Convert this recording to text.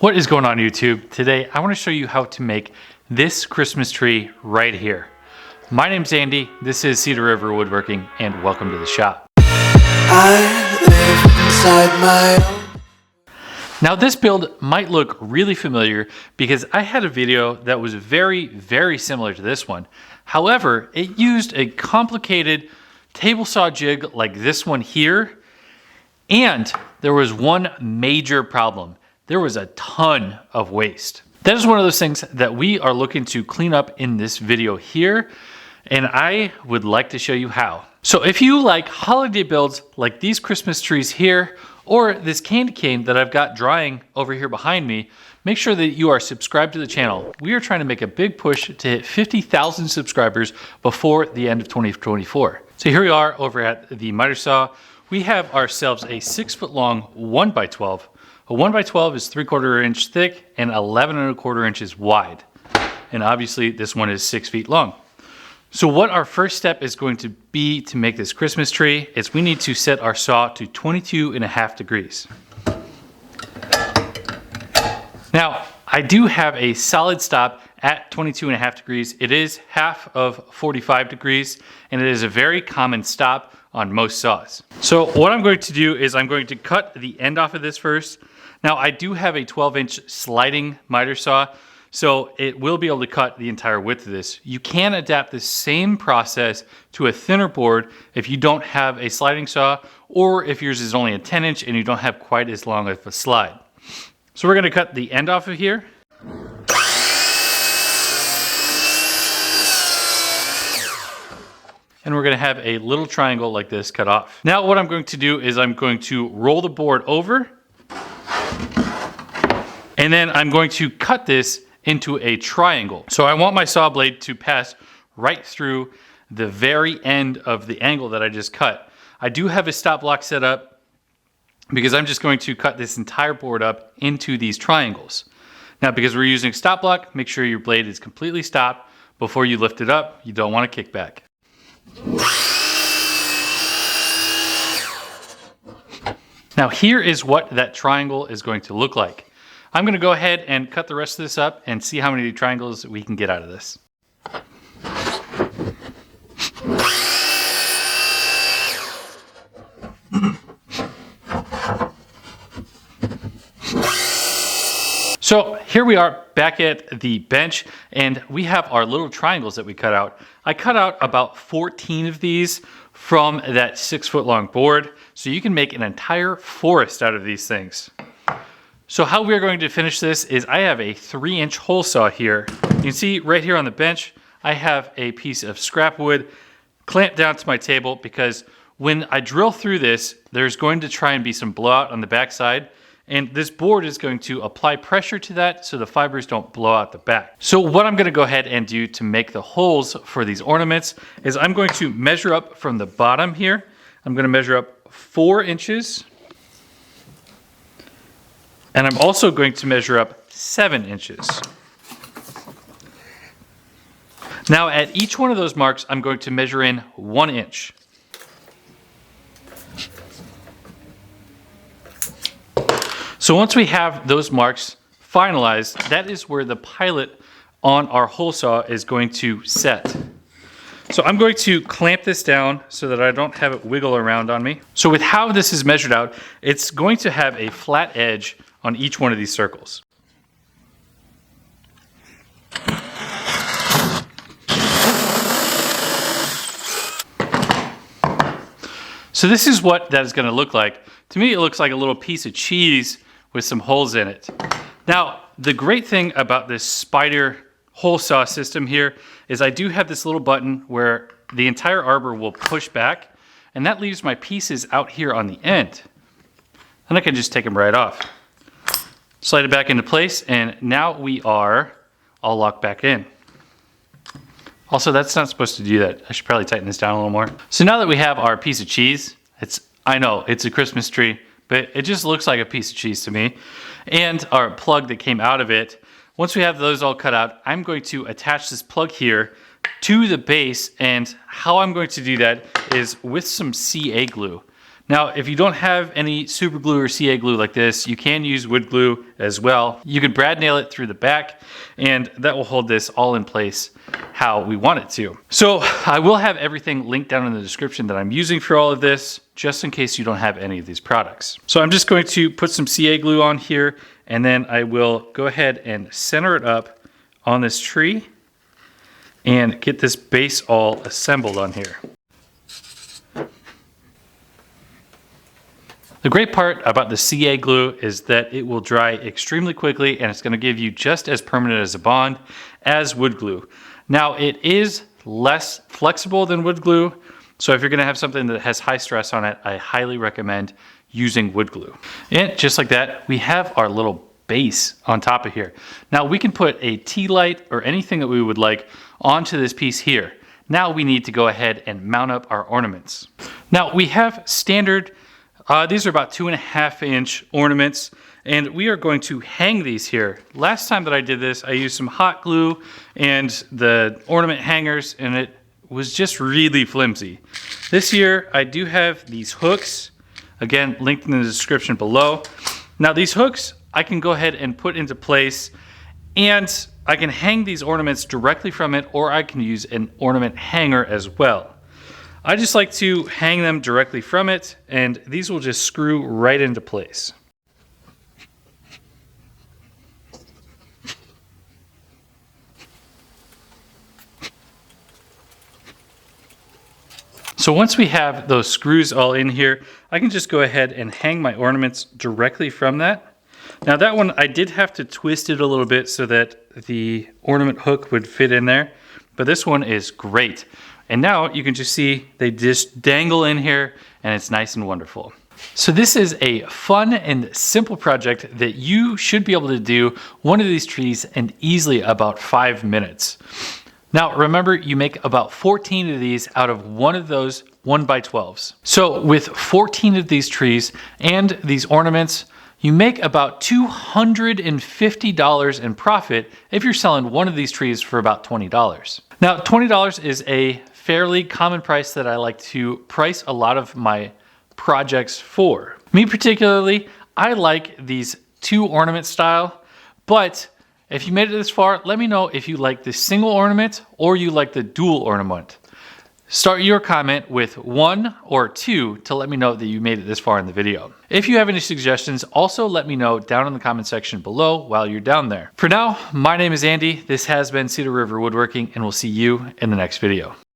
What is going on YouTube? Today I want to show you how to make this Christmas tree right here. My name's Andy, this is Cedar River Woodworking, and welcome to the shop. I live inside my own. Now this build might look really familiar because I had a video that was very similar to this one. However, it used a complicated table saw jig like this one here, and there was one major problem. There was a ton of waste. That is one of those things that we are looking to clean up in this video here, and I would like to show you how. So if you like holiday builds like these Christmas trees here, or this candy cane that I've got drying over here behind me, make sure that you are subscribed to the channel. We are trying to make a big push to hit 50,000 subscribers before the end of 2024. So here we are over at the miter saw. We have ourselves a 6-foot long 1x12. A 1x12 is 3/4 inch thick and 11 1/4 inches wide. And obviously this one is 6 feet long. So what our first step is going to be to make this Christmas tree is we need to set our saw to 22.5 degrees. Now, I do have a solid stop at 22.5 degrees. It is half of 45 degrees, and it is a very common stop on most saws. So what I'm going to do is I'm going to cut the end off of this first. Now I do have a 12-inch sliding miter saw, so it will be able to cut the entire width of this. You can adapt the same process to a thinner board if you don't have a sliding saw, or if yours is only a 10-inch and you don't have quite as long of a slide. So we're going to cut the end off of here. And we're going to have a little triangle like this cut off. Now what I'm going to do is I'm going to roll the board over, and then I'm going to cut this into a triangle. So I want my saw blade to pass right through the very end of the angle that I just cut. I do have a stop block set up because I'm just going to cut this entire board up into these triangles. Now because we're using a stop block, make sure your blade is completely stopped before you lift it up. You don't want to kick back. Now here is what that triangle is going to look like. I'm going to go ahead and cut the rest of this up and see how many triangles we can get out of this. So here we are back at the bench, and we have our little triangles that we cut out. I cut out about 14 of these from that 6-foot long board, so you can make an entire forest out of these things. So how we're going to finish this is I have a 3-inch hole saw here. You can see right here on the bench, I have a piece of scrap wood clamped down to my table because when I drill through this, there's going to try and be some blowout on the backside. And this board is going to apply pressure to that so the fibers don't blow out the back. So what I'm going to go ahead and do to make the holes for these ornaments is I'm going to measure up from the bottom here. I'm going to measure up 4 inches. And I'm also going to measure up 7 inches. Now at each one of those marks, I'm going to measure in 1 inch. So once we have those marks finalized, that is where the pilot on our hole saw is going to set. So I'm going to clamp this down so that I don't have it wiggle around on me. So with how this is measured out, it's going to have a flat edge on each one of these circles. So this is what that is going to look like. To me, it looks like a little piece of cheese with some holes in it. Now, the great thing about this spider hole saw system here is I do have this little button where the entire arbor will push back, and that leaves my pieces out here on the end. And I can just take them right off. Slide it back into place, and now we are all locked back in. Also, that's not supposed to do that. I should probably tighten this down a little more. So now that we have our piece of cheese, I know it's a Christmas tree, but it just looks like a piece of cheese to me, and our plug that came out of it. Once we have those all cut out, I'm going to attach this plug here to the base, and how I'm going to do that is with some CA glue. Now, if you don't have any super glue or CA glue like this, you can use wood glue as well. You could brad nail it through the back, and that will hold this all in place how we want it to. So I will have everything linked down in the description that I'm using for all of this, just in case you don't have any of these products. So I'm just going to put some CA glue on here, and then I will go ahead and center it up on this tree and get this base all assembled on here. The great part about the CA glue is that it will dry extremely quickly, and it's going to give you just as permanent as a bond as wood glue. Now, it is less flexible than wood glue, so if you're going to have something that has high stress on it, I highly recommend using wood glue. And just like that, we have our little base on top of here. Now, we can put a tea light or anything that we would like onto this piece here. Now we need to go ahead and mount up our ornaments. Now, we have standard these are about 2.5 inch ornaments, and we are going to hang these here. Last time that I did this, I used some hot glue and the ornament hangers, and it was just really flimsy. This year, I do have these hooks, again, linked in the description below. Now, these hooks, I can go ahead and put into place, and I can hang these ornaments directly from it, or I can use an ornament hanger as well. I just like to hang them directly from it, and these will just screw right into place. So once we have those screws all in here, I can just go ahead and hang my ornaments directly from that. Now that one, I did have to twist it a little bit so that the ornament hook would fit in there, but this one is great. And now you can just see they just dangle in here, and it's nice and wonderful. So this is a fun and simple project that you should be able to do one of these trees in easily about 5 minutes. Now remember, you make about 14 of these out of one of those 1x12s. So with 14 of these trees and these ornaments, you make about $250 in profit if you're selling one of these trees for about $20. Now, $20 is a fairly common price that I like to price a lot of my projects for. Me particularly, I like these 2 ornament style, but if you made it this far, let me know if you like the single ornament or you like the dual ornament. Start your comment with 1 or 2 to let me know that you made it this far in the video. If you have any suggestions, also let me know down in the comment section below while you're down there. For now, my name is Andy. This has been Cedar River Woodworking, and we'll see you in the next video.